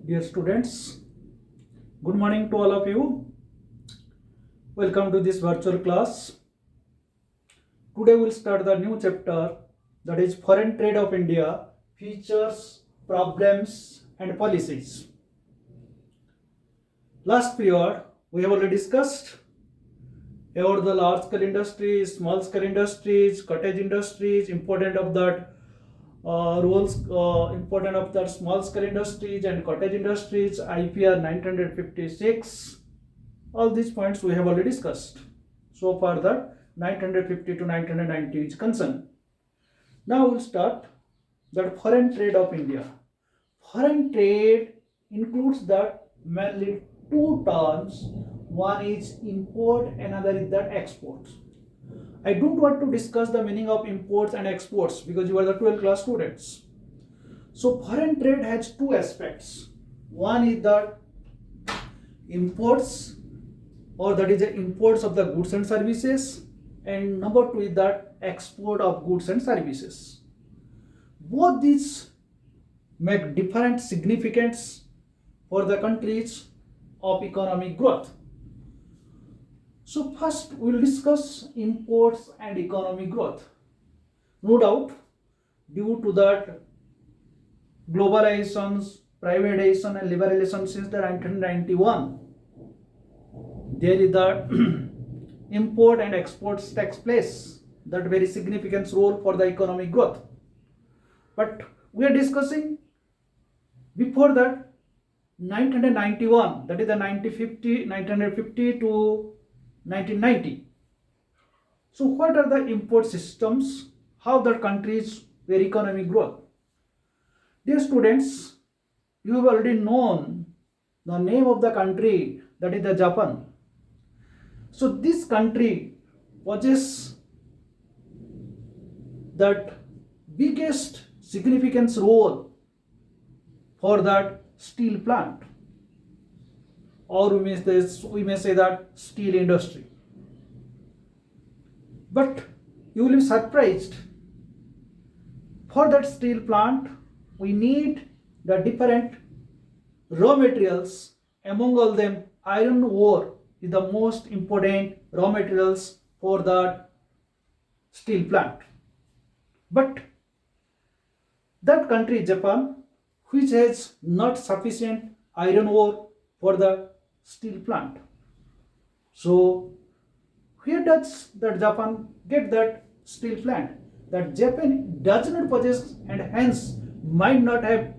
Dear students, good morning to all of you. Welcome to this virtual class. Today we'll start the new chapter, that is Foreign Trade of India, Features, Problems and Policies. Last period we have already discussed about the large scale industries, small scale industries, cottage industries, important of that important of the small scale industries and cottage industries, IPR 1956. All these points we have already discussed. So far the 1950 to 1990 is concerned. Now we'll start that foreign trade of India. Foreign trade includes that mainly two terms. One is import, another is that exports. I don't want to discuss the meaning of imports and exports because you are the 12th class students. So foreign trade has two aspects. One is that imports, or that is the imports of the goods and services, and number two is that export of goods and services. Both these make different significance for the countries of economic growth. So first we will discuss imports and economic growth. No doubt, due to that globalizations, privatization and liberalization since the 1991, there is the import and exports takes place, that very significant role for the economic growth. But we are discussing before that 1991, that is the 1950 to 1990. So what are the import systems? How the countries were economic growth? Dear students, you have already known the name of the country, that is the Japan. So this country possesses that biggest significance role for that steel plant, or we may say that steel industry. But you will be surprised, for that steel plant we need the different raw materials. Among all them, iron ore is the most important raw materials for that steel plant. But that country Japan, which has not sufficient iron ore for the steel plant. So where does that Japan get that steel plant? That Japan does not possess, and hence might not have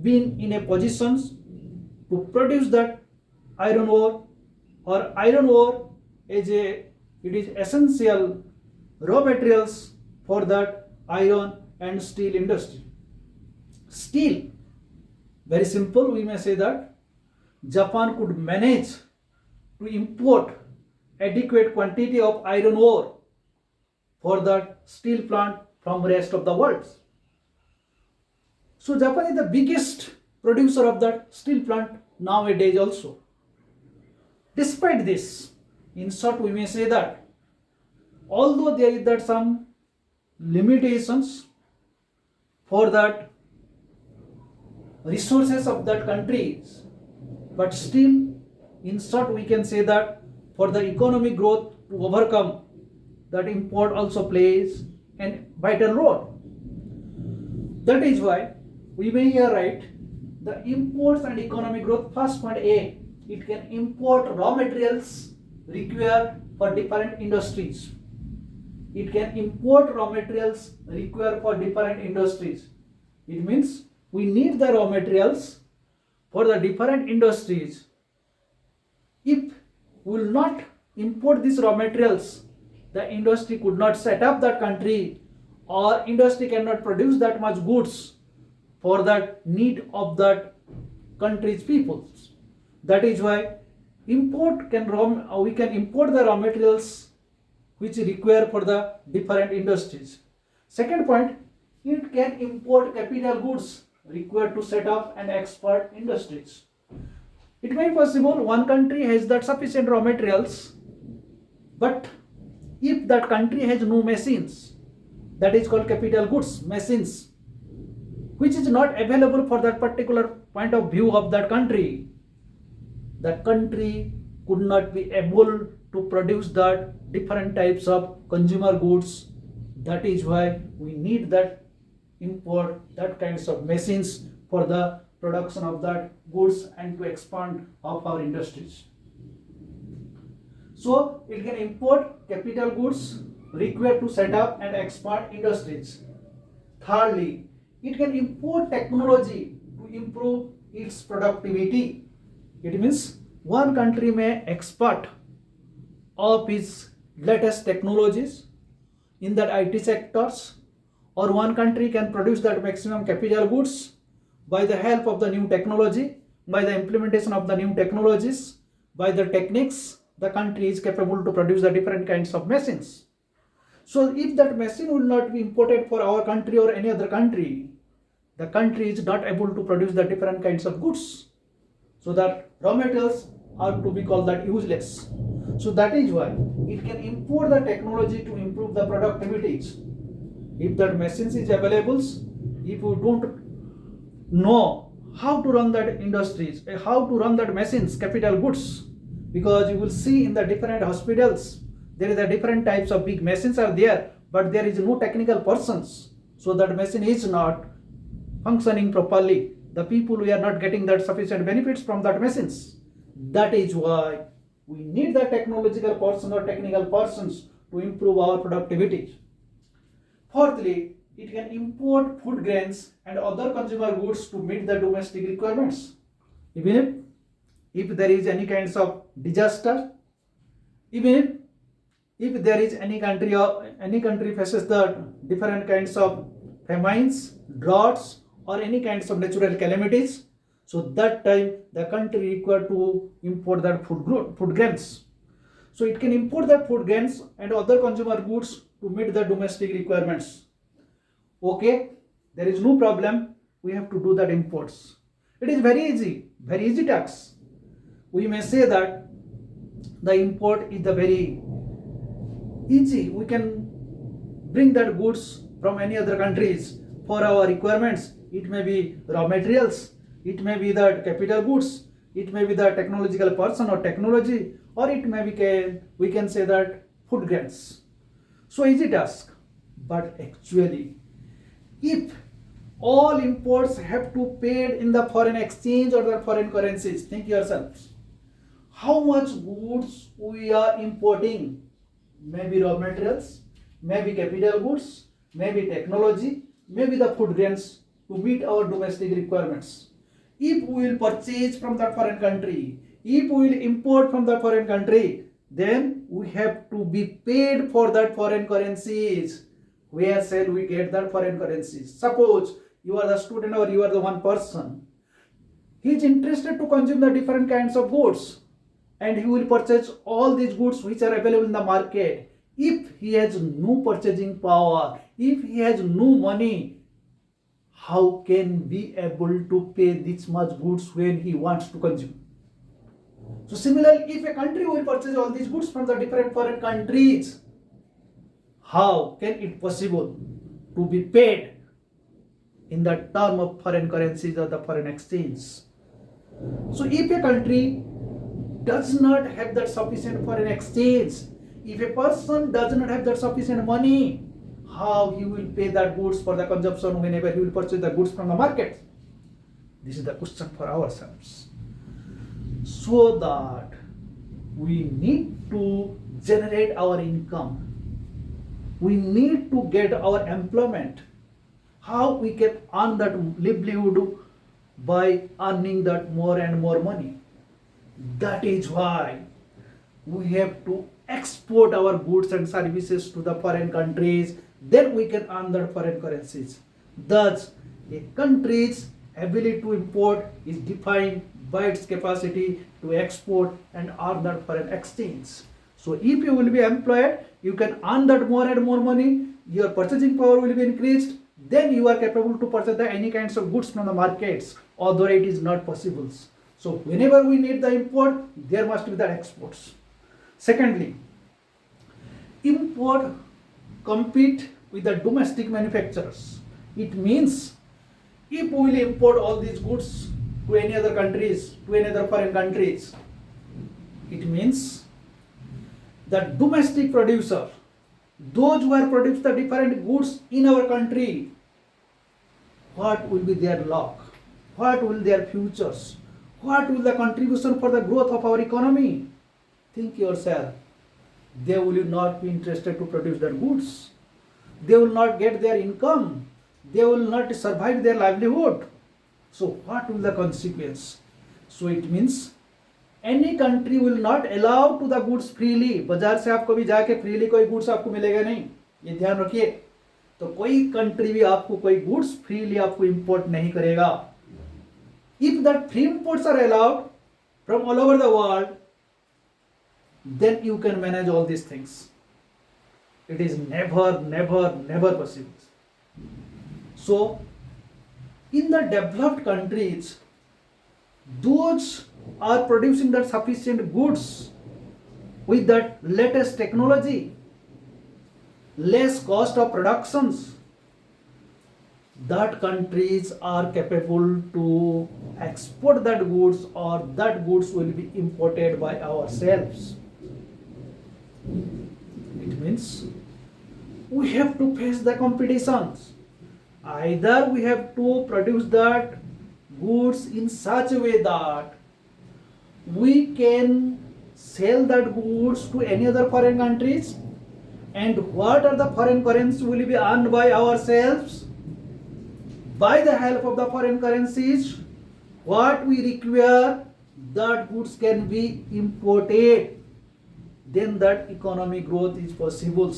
been in a position to produce that iron ore, or iron ore is it is essential raw materials for that iron and steel industry. Steel, very simple, we may say that Japan could manage to import adequate quantity of iron ore for that steel plant from rest of the world. So Japan is the biggest producer of that steel plant nowadays also. Despite this, in short we may say that although there is that some limitations for that resources of that countries, but still in short we can say that for the economic growth to overcome, that import also plays a vital role. That is why we may here write the imports and economic growth. First point A, it can import raw materials required for different industries. It can import raw materials required for different industries. It means we need the raw materials for the different industries. If we will not import these raw materials, the industry could not set up that country, or industry cannot produce that much goods for that need of that country's peoples. That is why we can import the raw materials which require for the different industries. Second point, it can import capital goods required to set up and export industries. It may be possible one country has that sufficient raw materials, but if that country has no machines, that is called capital goods, machines, which is not available for that particular point of view of that country could not be able to produce that different types of consumer goods. That is why we need that import that kinds of machines for the production of that goods and to expand of our industries. So it can import capital goods required to set up and expand industries. Thirdly, it can import technology to improve its productivity. It means one country may export of its latest technologies in that IT sectors, or one country can produce that maximum capital goods by the help of the new technology, by the implementation of the new technologies, by the techniques. The country is capable to produce the different kinds of machines. So if that machine will not be imported for our country or any other country, the country is not able to produce the different kinds of goods. So that raw materials are to be called that useless. So that is why it can import the technology to improve the productivities. If that machines is available, if you don't know how to run that industries, how to run that machines, capital goods, because you will see in the different hospitals, there is a different types of big machines are there, but there is no technical persons. So that machine is not functioning properly. The people, we are not getting that sufficient benefits from that machines. That is why we need the technological person or technical persons to improve our productivity. Fourthly, it can import food grains and other consumer goods to meet the domestic requirements. Even if there is any kinds of disaster, even if there is any country faces the different kinds of famines, droughts, or any kinds of natural calamities, so that time the country required to import that food grains. So it can import that food grains and other consumer goods to meet the domestic requirements. Okay, there is no problem. We have to do that imports. It is very easy task. We may say that the import is the very easy. We can bring that goods from any other countries for our requirements. It may be raw materials, it may be the capital goods, it may be the technological person or technology, or it may be, we can say that food grains. So easy task. But actually, if all imports have to pay in the foreign exchange or the foreign currencies, think yourselves, how much goods we are importing? Maybe raw materials, maybe capital goods, maybe technology, maybe the food grains to meet our domestic requirements. If we will purchase from that foreign country, if we will import from the foreign country, then we have to be paid for that foreign currencies. Where shall we get that foreign currencies? Suppose you are the student or you are the one person. He is interested to consume the different kinds of goods, and he will purchase all these goods which are available in the market. If he has no purchasing power, if he has no money, how can we able to pay this much goods when he wants to consume? So similarly, if a country will purchase all these goods from the different foreign countries, how can it possible to be paid in the term of foreign currencies or the foreign exchange? So if a country does not have that sufficient foreign exchange, if a person does not have that sufficient money, how he will pay that goods for the consumption whenever he will purchase the goods from the market? This is the question for ourselves. So that we need to generate our income. We need to get our employment. How we can earn that livelihood by earning that more and more money. That is why we have to export our goods and services to the foreign countries. Then we can earn the foreign currencies. Thus, a country's ability to import is defined by its capacity to export and earn that foreign exchange. So if you will be employed, you can earn that more and more money, your purchasing power will be increased, then you are capable to purchase any kinds of goods from the markets, although it is not possible. So whenever we need the import, there must be the exports. Secondly, import compete with the domestic manufacturers. It means if we will import all these goods to any other countries, to any other foreign countries. It means the domestic producer, those who are produced the different goods in our country, what will be their luck? What will their futures? What will the contribution for the growth of our economy? Think yourself. They will not be interested to produce their goods. They will not get their income. They will not survive their livelihood. So what will the consequence? So it means any country will not allow to the goods freely. बाजार से आप कभी जाके freely कोई goods आपको मिलेगा नहीं, ये ध्यान रखिए. तो कोई country भी आपको कोई goods freely आपको import नहीं करेगा. If that free imports are allowed from all over the world, then you can manage all these things. It is never possible. So, in the developed countries, those are producing that sufficient goods with that latest technology, less cost of productions, that countries are capable to export that goods, or that goods will be imported by ourselves. It means we have to face the competitions. Either we have to produce that goods in such a way that we can sell that goods to any other foreign countries, and what are the foreign currencies will be earned by ourselves. By the help of the foreign currencies, what we require, that goods can be imported. Then that economic growth is possible.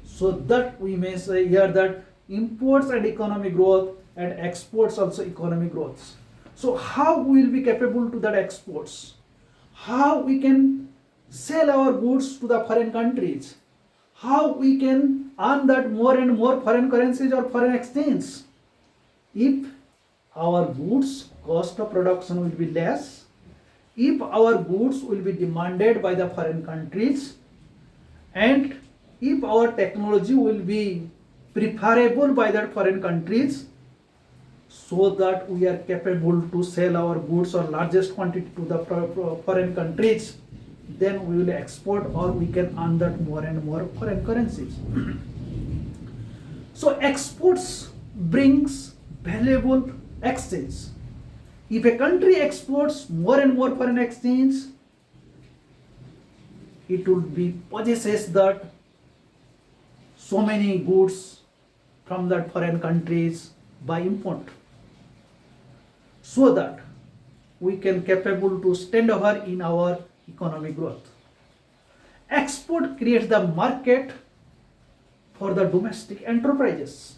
So that we may say here that imports and economic growth, and exports also economic growth. So how we will be capable to that exports? How we can sell our goods to the foreign countries? How we can earn that more and more foreign currencies or foreign exchange? If our goods cost of production will be less, if our goods will be demanded by the foreign countries, and if our technology will be preferable by the foreign countries, so that we are capable to sell our goods or largest quantity to the foreign countries, then we will export, or we can earn that more and more foreign currencies. So exports brings valuable exchange. If a country exports more and more foreign exchange, it would be possesses that so many goods from that foreign countries by import, so that we can capable to stand over in our economic growth. Export creates the market for the domestic enterprises.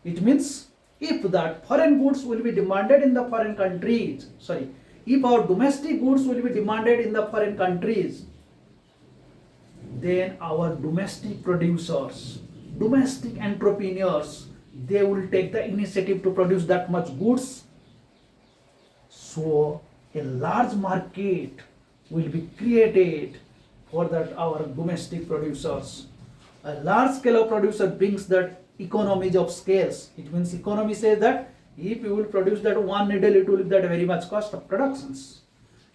It means if that foreign goods will be demanded in the foreign countries, if our domestic goods will be demanded in the foreign countries, then our domestic producers, domestic entrepreneurs, they will take the initiative to produce that much goods. So a large market will be created for that our domestic producers. A large scale of producer brings that economies of scales. It means economy says that if you will produce that one needle, it will be that very much cost of productions.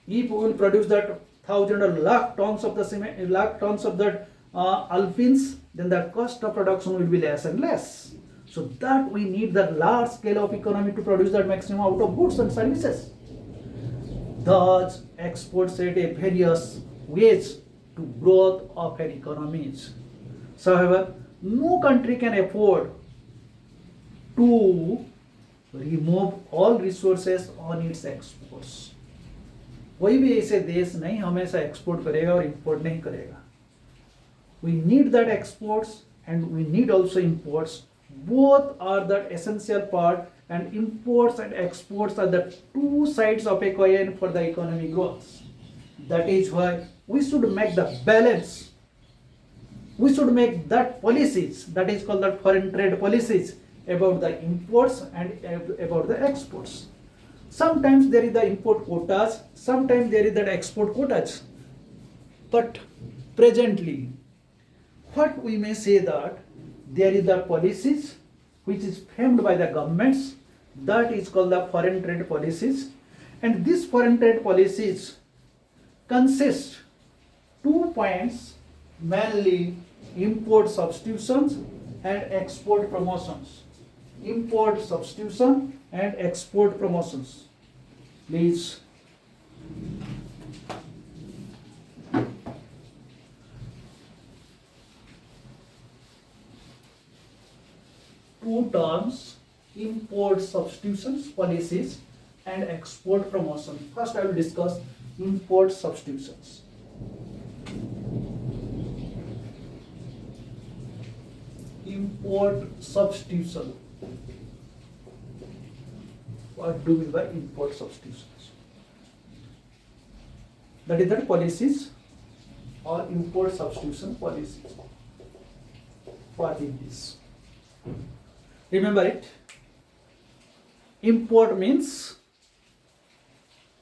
If you will produce that 1,000 or lakh tons of the cement, lakh tons of that alpines, then the cost of production will be less and less. So that we need the large scale of economy to produce that maximum out of goods and services. Thus, exports at a various ways to growth of an economies. So, however, no country can afford to remove all resources on its exports. कोई भी ऐसे देश नहीं हमेशा export करेगा और import नहीं करेगा. We need that exports and we need also imports. Both are the essential part, and imports and exports are the two sides of a coin for the economic growth. That is why we should make the balance. We should make that policies, that is called the foreign trade policies, about the imports and about the exports. Sometimes there is the import quotas, sometimes there is the export quotas. But presently, what we may say that there is the policies which is framed by the governments, That is called the foreign trade policies. And these foreign trade policies consist 2 points, mainly import substitutions and export promotions. Import substitution and export promotions. Please. Two terms, import substitutions policies and export promotion. First I will discuss import substitutions. Import substitution. What do we mean by import substitutions? That is the policies or import substitution policies. What is this? Remember it. Import means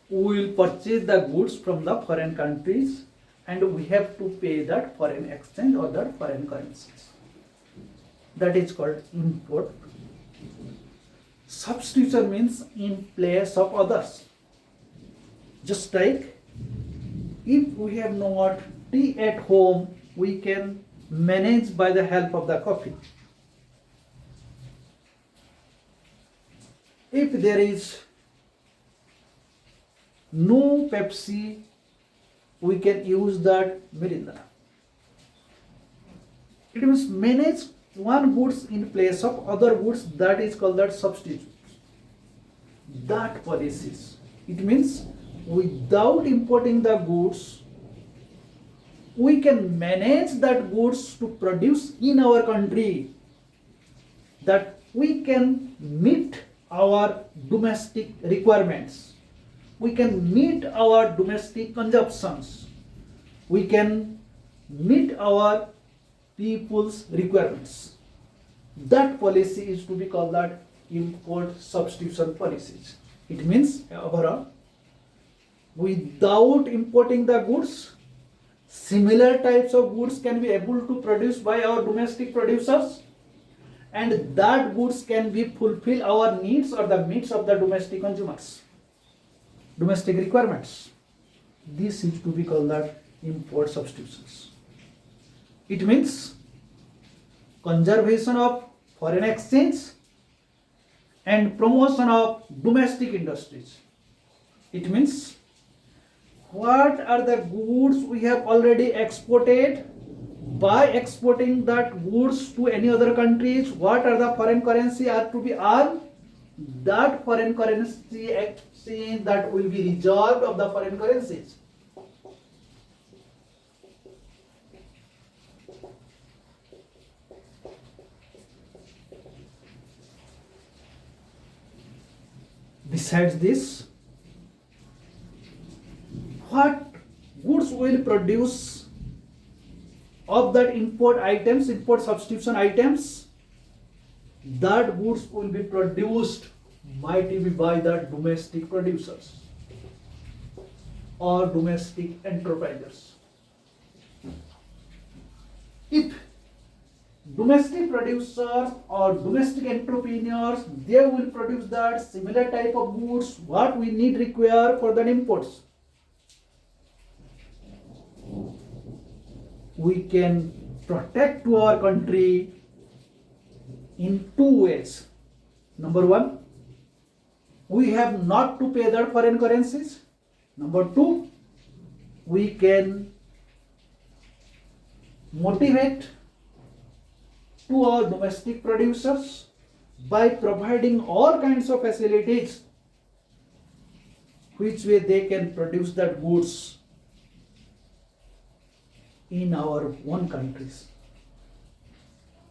we will purchase the goods from the foreign countries and we have to pay that foreign exchange or that foreign currencies. That is called import. Substitution means in place of others. Just like if we have not tea at home, we can manage by the help of the coffee. If there is no Pepsi, we can use that Mirinda. It means manage one goods in place of other goods, that is called that substitute. That policies. It means without importing the goods, we can manage that goods to produce in our country, that we can meet our domestic requirements, we can meet our domestic consumptions, we can meet our people's requirements. That policy is to be called that import substitution policies. It means overall, without importing the goods, similar types of goods can be able to produce by our domestic producers, and that goods can be fulfill our needs or the needs of the domestic consumers, domestic requirements. This is to be called that import substitutions. It means conservation of foreign exchange and promotion of domestic industries. It means what are the goods we have already exported, by exporting that goods to any other countries, what are the foreign currency are to be earned, that foreign currency exchange that will be reserved of the foreign currencies. Besides this, what goods will produce of that import items, import substitution items, that goods will be produced might be by the domestic producers or domestic enterprises. If domestic producers or domestic entrepreneurs, they will produce that similar type of goods what we need require for the imports, we can protect to our country in two ways. Number one, we have not to pay that foreign currencies. Number two, we can motivate to our domestic producers by providing all kinds of facilities which way they can produce that goods in our own countries.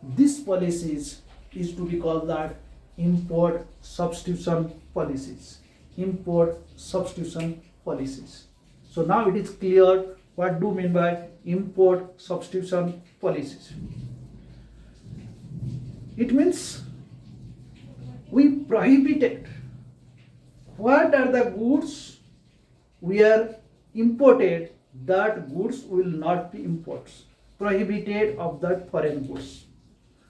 This policies is to be called that import substitution policies. Import substitution policies. So now it is clear what do mean by import substitution policies. It means we prohibited what are the goods we are imported, that goods will not be imports. Prohibited of that foreign goods.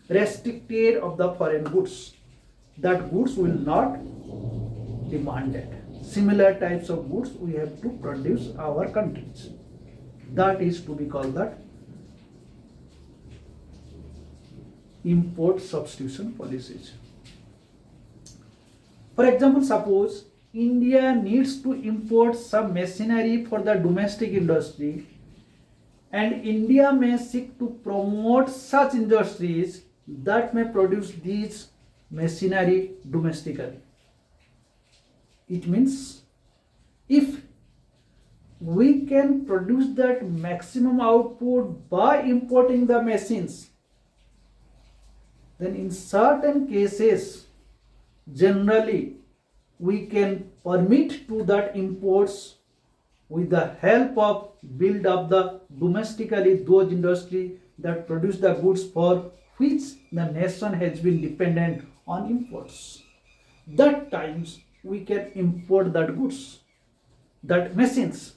Restricted of the foreign goods. that goods will not demanded. Similar types of goods we have to produce our countries. That is to be called that import substitution policies. For example, suppose India needs to import some machinery for the domestic industry, and India may seek to promote such industries that may produce these machinery domestically. It means if we can produce that maximum output by importing the machines, then in certain cases generally we can permit to that imports with the help of build up the domestically those industry that produce the goods for which the nation has been dependent on imports. That times we can import that goods, that machines.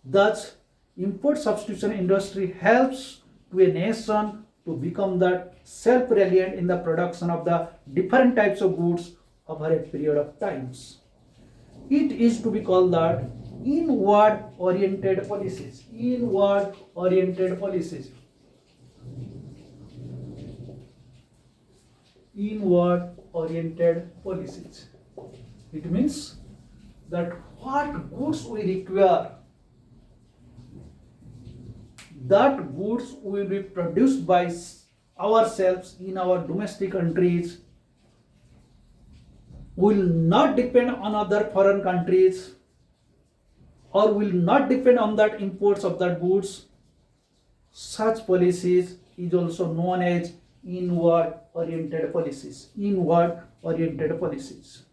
Thus import substitution industry helps to a nation to become that self-reliant in the production of the different types of goods over a period of times. It is to be called that inward oriented policies. Inward oriented policies. Inward oriented policies. It means that what goods we require, that goods will be produced by ourselves in our domestic countries, will not depend on other foreign countries, or will not depend on that imports of that goods. Such policies is also known as inward oriented policies. Inward oriented policies.